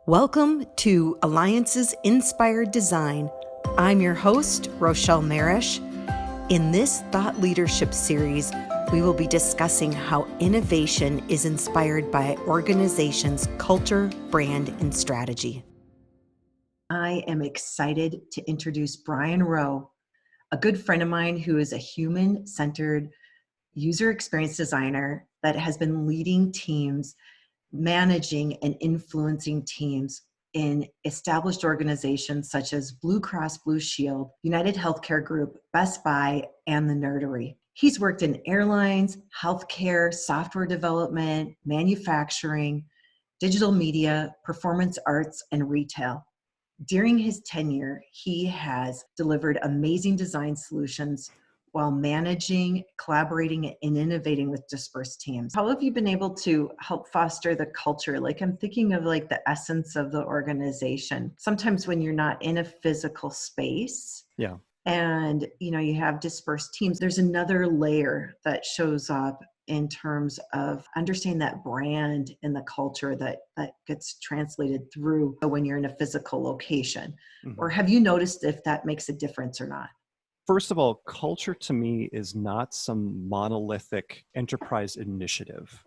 Welcome to Alliance's Inspired Design. I'm your host, Rochelle Maresh. In this thought leadership series, we will be discussing how innovation is inspired by organizations' culture, brand, and strategy. I am excited to introduce Brian Rowe, a good friend of mine who is a human-centered user experience designer that has been leading teams, managing and influencing teams in established organizations such as Blue Cross Blue Shield, United Healthcare Group, Best Buy, and the Nerdery. He's worked in airlines, healthcare, software development, manufacturing, digital media, performance arts, and retail. During his tenure, he has delivered amazing design solutions while managing, collaborating, and innovating with dispersed teams. How have you been able to help foster the culture? Like, I'm thinking of like the essence of the organization. Sometimes when you're not in a physical space, and you have dispersed teams, there's another layer that shows up in terms of understanding that brand and the culture that gets translated through when you're in a physical location. Mm-hmm. Or have you noticed if that makes a difference or not? First of all, culture to me is not some monolithic enterprise initiative.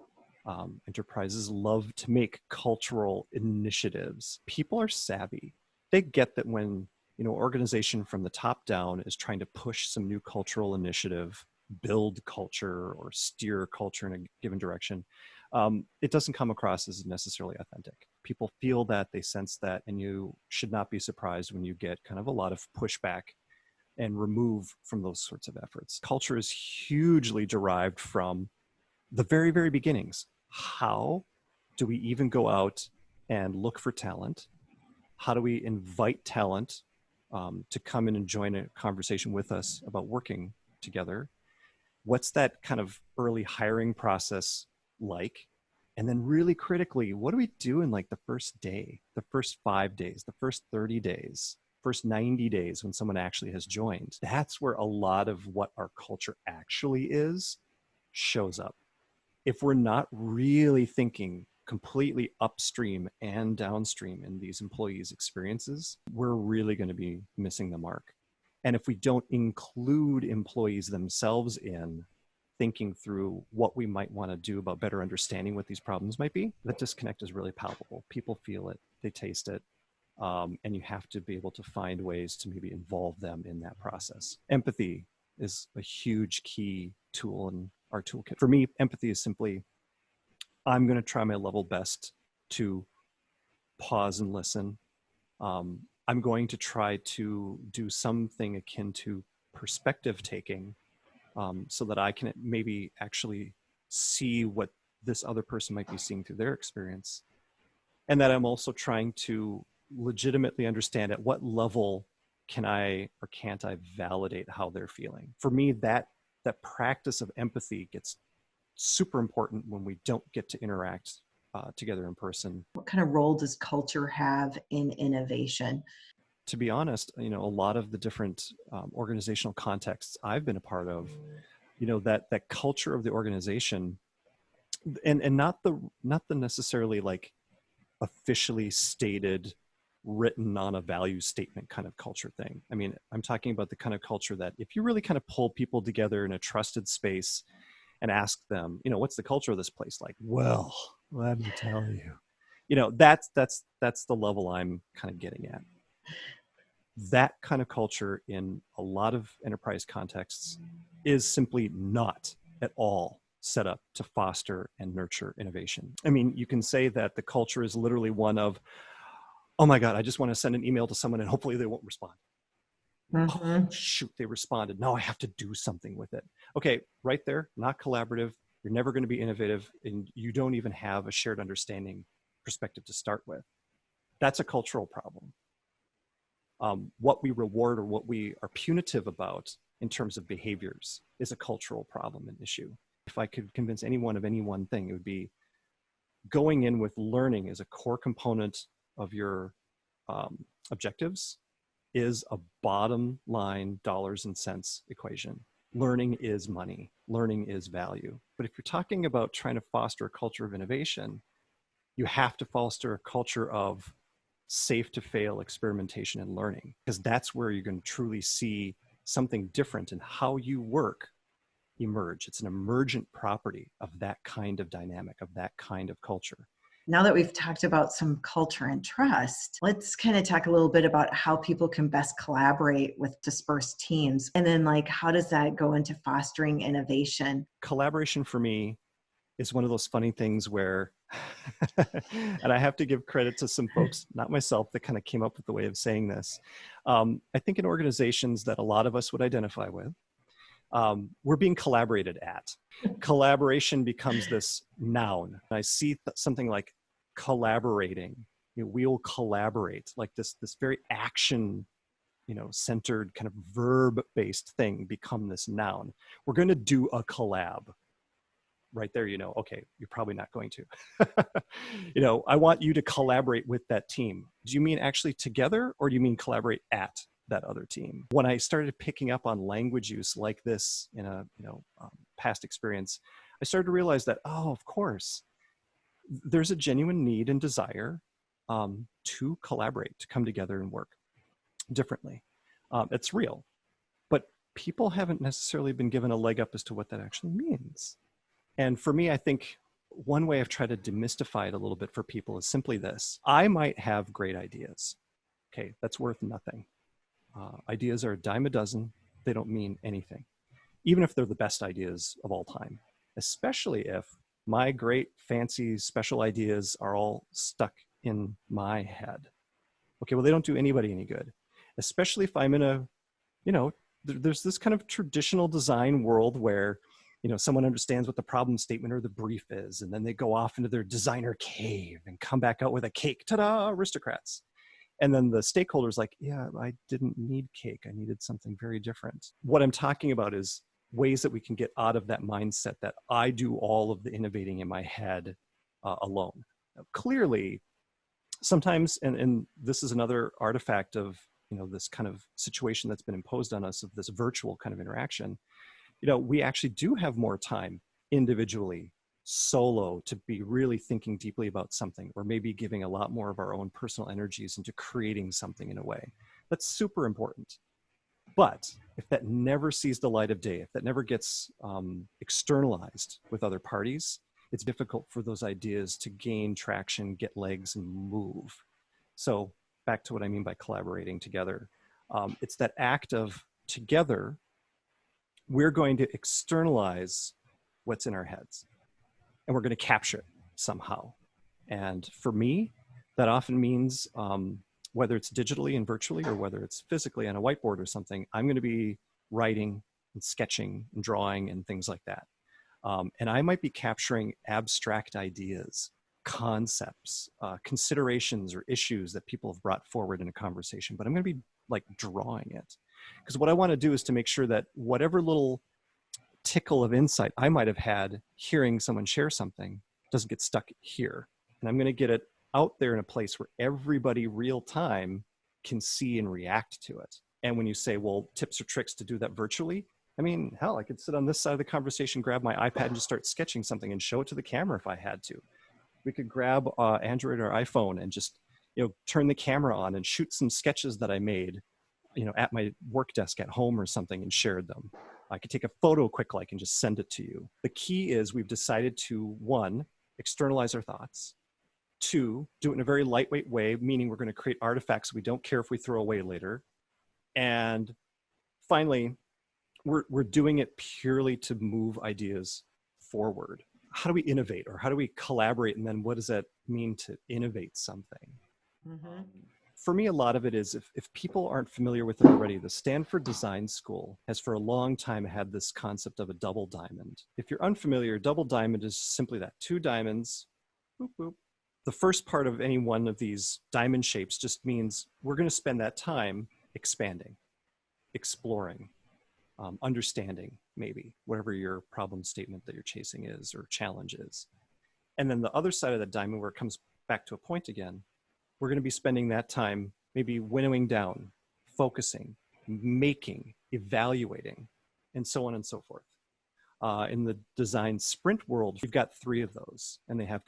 Enterprises love to make cultural initiatives. People are savvy. They get that when organization from the top down is trying to push some new cultural initiative, build culture or steer culture in a given direction, it doesn't come across as necessarily authentic. People feel that, they sense that, and you should not be surprised when you get kind of a lot of pushback and remove from those sorts of efforts. Culture is hugely derived from the very, very beginnings. How do we even go out and look for talent? How do we invite talent to come in and join a conversation with us about working together? What's that kind of early hiring process like? And then really critically, what do we do in like the first day, the first 5 days, the first 30 days? First 90 days when someone actually has joined? That's where a lot of what our culture actually is shows up. If we're not really thinking completely upstream and downstream in these employees' experiences, we're really going to be missing the mark. And if we don't include employees themselves in thinking through what we might want to do about better understanding what these problems might be, that disconnect is really palpable. People feel it, they taste it. And you have to be able to find ways to maybe involve them in that process. Empathy is a huge key tool in our toolkit. For me, empathy is simply, I'm going to try my level best to pause and listen. I'm going to try to do something akin to perspective taking so that I can maybe actually see what this other person might be seeing through their experience. And that I'm also trying to legitimately understand at what level can I or can't I validate how they're feeling. For me, that practice of empathy gets super important when we don't get to interact together in person. What kind of role does culture have in innovation? To be honest, a lot of the different organizational contexts I've been a part of, that culture of the organization, and not the necessarily like officially stated, written on a value statement kind of culture thing. I mean, I'm talking about the kind of culture that if you really kind of pull people together in a trusted space and ask them, what's the culture of this place like? Well, let me tell you. That's the level I'm kind of getting at. That kind of culture in a lot of enterprise contexts is simply not at all set up to foster and nurture innovation. I mean, you can say that the culture is literally one of, oh my God, I just want to send an email to someone and hopefully they won't respond. Mm-hmm. Oh, shoot, they responded. Now I have to do something with it. Okay, right there, not collaborative. You're never going to be innovative, and you don't even have a shared understanding perspective to start with. That's a cultural problem. What we reward or what we are punitive about in terms of behaviors is a cultural problem and issue. If I could convince anyone of any one thing, it would be going in with learning as a core component of your objectives is a bottom line dollars and cents equation. Learning is money. Learning is value. But if you're talking about trying to foster a culture of innovation, you have to foster a culture of safe to fail experimentation and learning, because that's where you're going to truly see something different in how you work emerge. It's an emergent property of that kind of dynamic, of that kind of culture. Now that we've talked about some culture and trust, let's kind of talk a little bit about how people can best collaborate with dispersed teams. And then how does that go into fostering innovation? Collaboration for me is one of those funny things where, and I have to give credit to some folks, not myself, that kind of came up with the way of saying this. I think in organizations that a lot of us would identify with, we're being collaborated at. Collaboration becomes this noun. I see something like collaborating. We will collaborate, like this very action, centered kind of verb-based thing become this noun. We're going to do a collab. Right there, okay, you're probably not going to. I want you to collaborate with that team. Do you mean actually together, or do you mean collaborate at that other team? When I started picking up on language use like this in a past experience, I started to realize that, of course, there's a genuine need and desire to collaborate, to come together and work differently. It's real, but people haven't necessarily been given a leg up as to what that actually means. And for me, I think one way I've tried to demystify it a little bit for people is simply this. I might have great ideas. Okay, that's worth nothing. Ideas are a dime a dozen. They don't mean anything, even if they're the best ideas of all time, especially if my great, fancy, special ideas are all stuck in my head. Okay, well, they don't do anybody any good, especially if I'm in a, there's this kind of traditional design world where, someone understands what the problem statement or the brief is, and then they go off into their designer cave and come back out with a cake. Ta-da, aristocrats. And then the stakeholder's like, yeah, I didn't need cake. I needed something very different. What I'm talking about is ways that we can get out of that mindset that I do all of the innovating in my head alone. Now, clearly, sometimes, and this is another artifact of, this kind of situation that's been imposed on us of this virtual kind of interaction, we actually do have more time individually, solo, to be really thinking deeply about something, or maybe giving a lot more of our own personal energies into creating something in a way. That's super important. But if that never sees the light of day, if that never gets externalized with other parties, it's difficult for those ideas to gain traction, get legs, and move. So back to what I mean by collaborating together. It's that act of together, we're going to externalize what's in our heads, and we're going to capture it somehow. And for me, that often means whether it's digitally and virtually, or whether it's physically on a whiteboard or something, I'm going to be writing and sketching and drawing and things like that. And I might be capturing abstract ideas, concepts, considerations, or issues that people have brought forward in a conversation, but I'm going to be drawing it. Because what I want to do is to make sure that whatever little tickle of insight I might have had hearing someone share something doesn't get stuck here. And I'm going to get it out there in a place where everybody real time can see and react to it. And when you say, well, tips or tricks to do that virtually, I mean, hell, I could sit on this side of the conversation, grab my iPad and just start sketching something and show it to the camera if I had to. We could grab Android or iPhone and just, turn the camera on and shoot some sketches that I made, at my work desk at home or something, and shared them. I could take a photo quick and just send it to you. The key is we've decided to, 1, externalize our thoughts. 2, do it in a very lightweight way, meaning we're going to create artifacts we don't care if we throw away later. And finally, we're doing it purely to move ideas forward. How do we innovate, or how do we collaborate? And then what does that mean to innovate something? Mm-hmm. For me, a lot of it is if people aren't familiar with it already, the Stanford Design School has for a long time had this concept of a double diamond. If you're unfamiliar, double diamond is simply that: 2 diamonds, boop, boop. The first part of any one of these diamond shapes just means we're going to spend that time expanding, exploring, understanding, maybe, whatever your problem statement that you're chasing is or challenge is. And then the other side of that diamond, where it comes back to a point again, we're going to be spending that time maybe winnowing down, focusing, making, evaluating, and so on and so forth. In the design sprint world, you've got 3 of those, and they have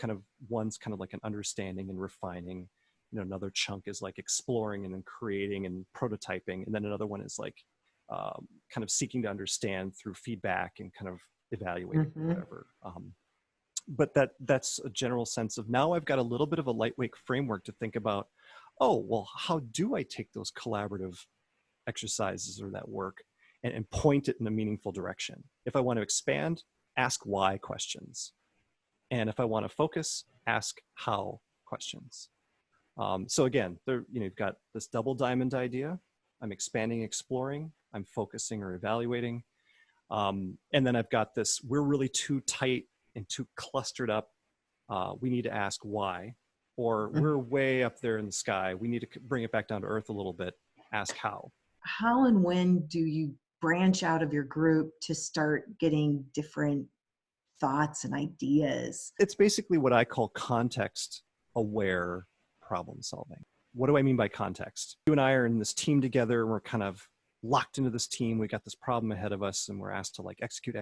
one's kind of like an understanding and refining, another chunk is like exploring and then creating and prototyping. And then another one is like kind of seeking to understand through feedback and kind of evaluating whatever. But that's a general sense of, now I've got a little bit of a lightweight framework to think about, oh, well, how do I take those collaborative exercises or that work and point it in a meaningful direction? If I want to expand, ask why questions. And if I want to focus, ask how questions. So again, you've got this double diamond idea. I'm expanding, exploring, I'm focusing or evaluating. And then I've got this, we're really too tight and too clustered up. We need to ask why, or we're way up there in the sky. We need to bring it back down to earth a little bit. Ask how. How and when do you branch out of your group to start getting different thoughts and ideas? It's basically what I call context-aware problem solving. What do I mean by context? You and I are in this team together, and we're kind of locked into this team. We got this problem ahead of us, and we're asked to like execute,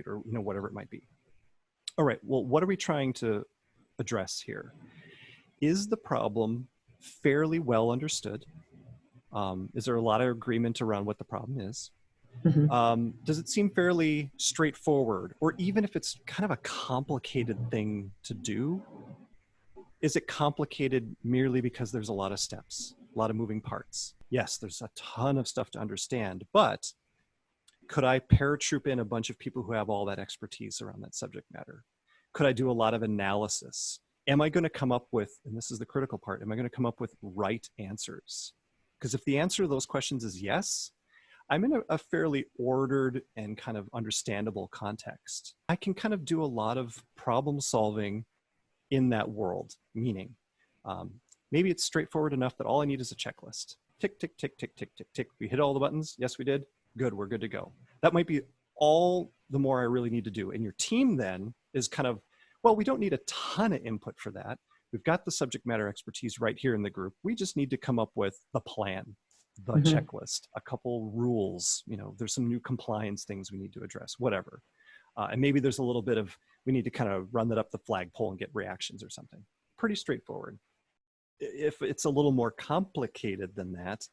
or whatever it might be. All right, well, what are we trying to address here? Is the problem fairly well understood? Is there a lot of agreement around what the problem is? Does it seem fairly straightforward? Or even if it's kind of a complicated thing to do, is it complicated merely because there's a lot of steps, a lot of moving parts? Yes, there's a ton of stuff to understand, but could I paratroop in a bunch of people who have all that expertise around that subject matter? Could I do a lot of analysis? Am I going to come up with, and this is the critical part, am I going to come up with right answers? Because if the answer to those questions is yes, I'm in a fairly ordered and kind of understandable context. I can kind of do a lot of problem solving in that world, meaning maybe it's straightforward enough that all I need is a checklist. Tick, tick, tick, tick, tick, tick, tick. We hit all the buttons. Yes, we did. Good, we're good to go. That might be all the more I really need to do. And your team then is kind of, well, we don't need a ton of input for that. We've got the subject matter expertise right here in the group. We just need to come up with the plan, the checklist, a couple rules. There's some new compliance things we need to address, whatever. And maybe there's a little bit of, we need to kind of run that up the flagpole and get reactions or something. Pretty straightforward. If it's a little more complicated than that,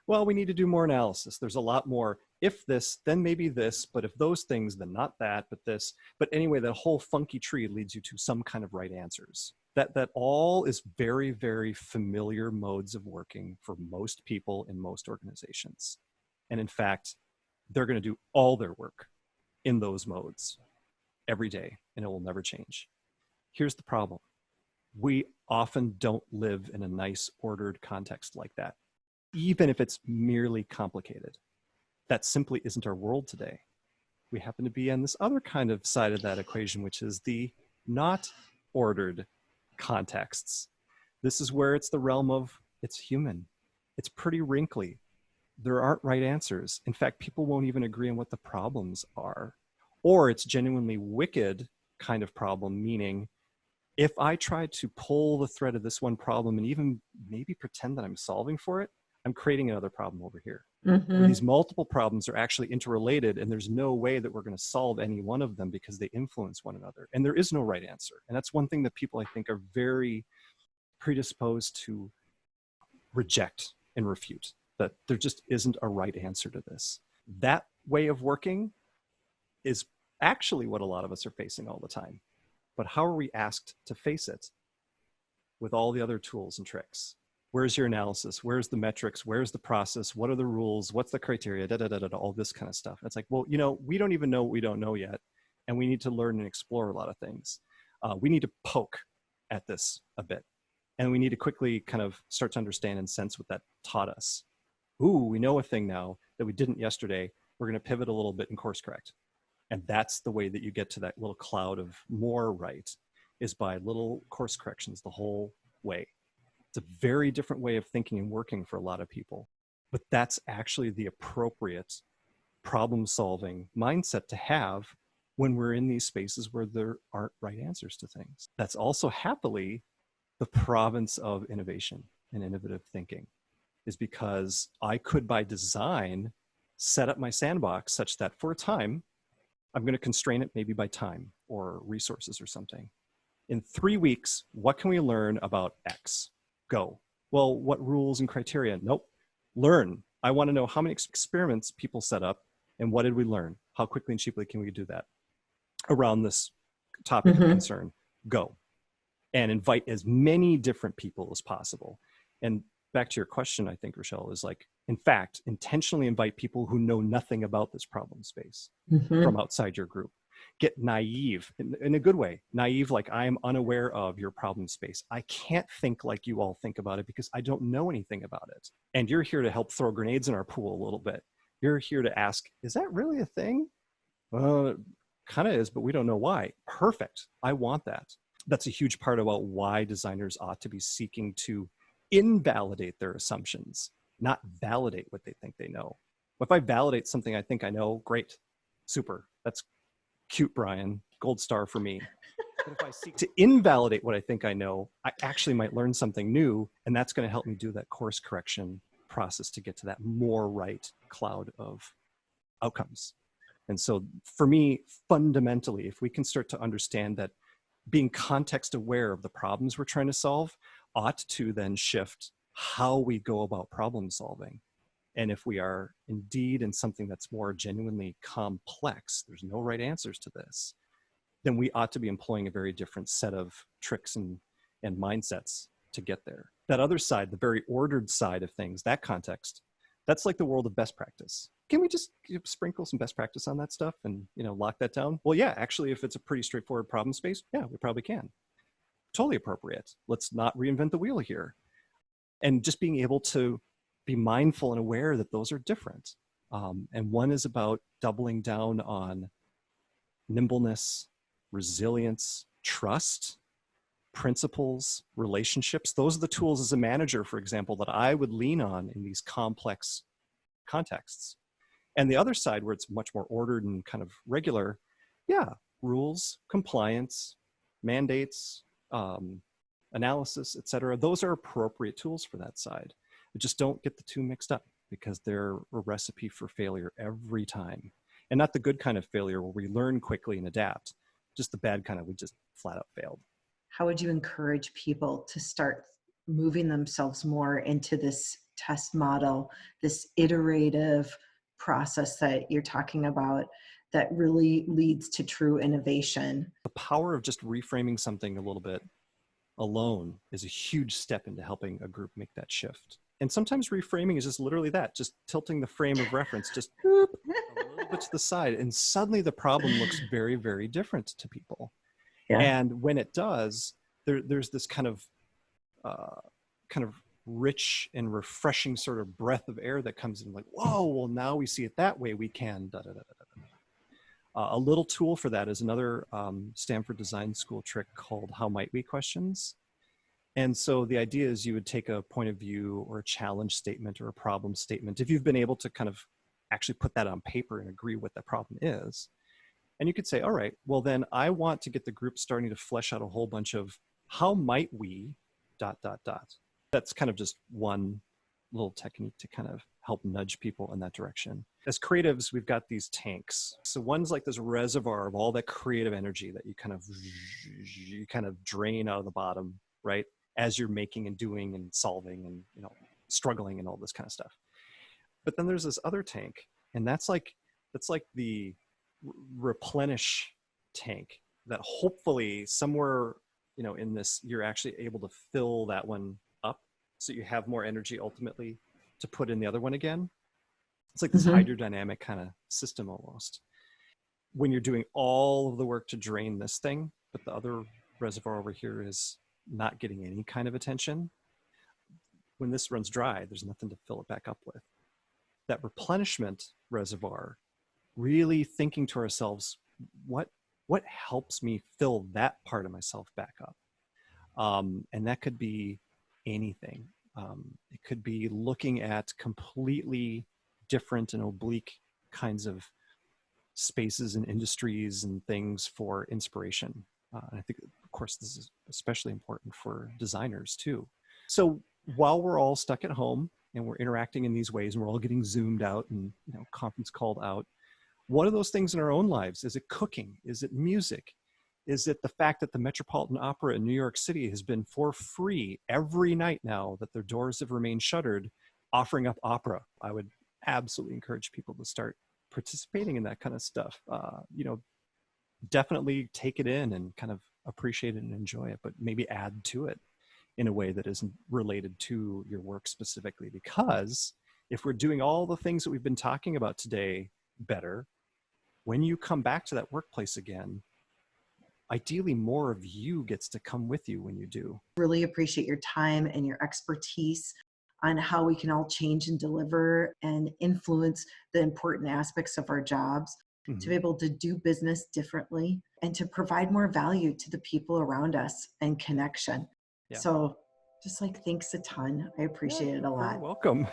well, we need to do more analysis. There's a lot more, if this, then maybe this, but if those things, then not that, but this. But anyway, that whole funky tree leads you to some kind of right answers. That all is very, very familiar modes of working for most people in most organizations. And in fact, they're going to do all their work in those modes every day, and it will never change. Here's the problem. We often don't live in a nice, ordered context like that, even if it's merely complicated. That simply isn't our world today. We happen to be on this other kind of side of that equation, which is the not ordered contexts. This is where it's the realm of, it's human. It's pretty wrinkly. There aren't right answers. In fact, people won't even agree on what the problems are. Or it's genuinely wicked kind of problem, meaning if I try to pull the thread of this one problem and even maybe pretend that I'm solving for it, I'm creating another problem over here. Where these multiple problems are actually interrelated, and there's no way that we're going to solve any one of them because they influence one another. And there is no right answer. And that's one thing that people, I think, are very predisposed to reject and refute, that there just isn't a right answer to this. That way of working is actually what a lot of us are facing all the time. But how are we asked to face it with all the other tools and tricks? Where's your analysis? Where's the metrics? Where's the process? What are the rules? What's the criteria? All this kind of stuff. It's like, well, we don't even know what we don't know yet. And we need to learn and explore a lot of things. We need to poke at this a bit. And we need to quickly kind of start to understand and sense what that taught us. Ooh, we know a thing now that we didn't yesterday. We're going to pivot a little bit and course correct. And that's the way that you get to that little cloud of more right, is by little course corrections the whole way. It's a very different way of thinking and working for a lot of people. But that's actually the appropriate problem-solving mindset to have when we're in these spaces where there aren't right answers to things. That's also happily the province of innovation and innovative thinking, is because I could, by design, set up my sandbox such that for a time, I'm going to constrain it maybe by time or resources or something. In 3 weeks, what can we learn about X? Go. Well, what rules and criteria? Nope. Learn. I want to know how many experiments people set up and what did we learn? How quickly and cheaply can we do that around this topic of concern? Go. And invite as many different people as possible. And back to your question, I think, Rochelle, is like, in fact, intentionally invite people who know nothing about this problem space from outside your group. Get naive in a good way. Naive, like, I am unaware of your problem space. I can't think like you all think about it because I don't know anything about it. And you're here to help throw grenades in our pool a little bit. You're here to ask, is that really a thing? Well, it kind of is, but we don't know why. Perfect. I want that. That's a huge part about why designers ought to be seeking to invalidate their assumptions, not validate what they think they know. If I validate something I think I know, great, super. That's cute, Brian, gold star for me. But if I seek to invalidate what I think I know, I actually might learn something new, and that's going to help me do that course correction process to get to that more right cloud of outcomes. And so for me, fundamentally, if we can start to understand that being context aware of the problems we're trying to solve ought to then shift how we go about problem solving. And if we are indeed in something that's more genuinely complex, there's no right answers to this, then we ought to be employing a very different set of tricks and mindsets to get there. That other side, the very ordered side of things, that context, that's like the world of best practice. Can we just sprinkle some best practice on that stuff and, lock that down? Well, yeah, actually, if it's a pretty straightforward problem space, yeah, we probably can. Totally appropriate. Let's not reinvent the wheel here. And just being able to be mindful and aware that those are different. And one is about doubling down on nimbleness, resilience, trust, principles, relationships. Those are the tools as a manager, for example, that I would lean on in these complex contexts. And the other side, where it's much more ordered and kind of regular, yeah, rules, compliance, mandates, analysis, et cetera. Those are appropriate tools for that side. But just don't get the two mixed up, because they're a recipe for failure every time. And not the good kind of failure where we learn quickly and adapt, just the bad kind of we just flat out failed. How would you encourage people to start moving themselves more into this test model, this iterative process that you're talking about that really leads to true innovation? The power of just reframing something a little bit alone is a huge step into helping a group make that shift. And sometimes reframing is just literally that, just tilting the frame of reference, just a little bit to the side. And suddenly the problem looks very, very different to people. Yeah. And when it does, there's this kind of rich and refreshing sort of breath of air that comes in, like, whoa, well, now we see it that way, we can da da da da da. A little tool for that is another Stanford Design School trick called How Might We questions. And so the idea is you would take a point of view or a challenge statement or a problem statement, if you've been able to kind of actually put that on paper and agree what that problem is. And you could say, all right, well, then I want to get the group starting to flesh out a whole bunch of how might we ... That's kind of just one little technique to kind of help nudge people in that direction. As creatives, we've got these tanks. So one's like this reservoir of all that creative energy that you kind of drain out of the bottom, right? As you're making and doing and solving and, struggling and all this kind of stuff. But then there's this other tank, and that's like the replenish tank that hopefully somewhere, in this, you're actually able to fill that one up so you have more energy ultimately to put in the other one again. It's like this hydrodynamic kind of system almost. When you're doing all of the work to drain this thing, but the other reservoir over here is not getting any kind of attention, when this runs dry, there's nothing to fill it back up with. That replenishment reservoir, really thinking to ourselves, what helps me fill that part of myself back up? And that could be anything. It could be looking at completely different and oblique kinds of spaces and industries and things for inspiration. And I think, of course, this is especially important for designers too. So while we're all stuck at home and we're interacting in these ways and we're all getting Zoomed out and conference called out, what are those things in our own lives? Is it cooking? Is it music? Is it the fact that the Metropolitan Opera in New York City has been for free every night now that their doors have remained shuttered, offering up opera? I would absolutely encourage people to start participating in that kind of stuff. Definitely take it in and kind of appreciate it and enjoy it, but maybe add to it in a way that isn't related to your work specifically. Because if we're doing all the things that we've been talking about today better, when you come back to that workplace again, ideally more of you gets to come with you when you do. Really appreciate your time and your expertise on how we can all change and deliver and influence the important aspects of our jobs to be able to do business differently and to provide more value to the people around us and connection. Yeah. So just thanks a ton. I appreciate it a lot. You're welcome.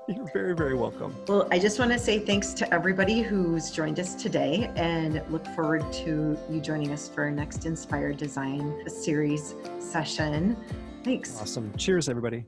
You're very, very welcome. Well, I just want to say thanks to everybody who's joined us today and look forward to you joining us for our next Inspired Design series session. Thanks. Awesome. Cheers, everybody.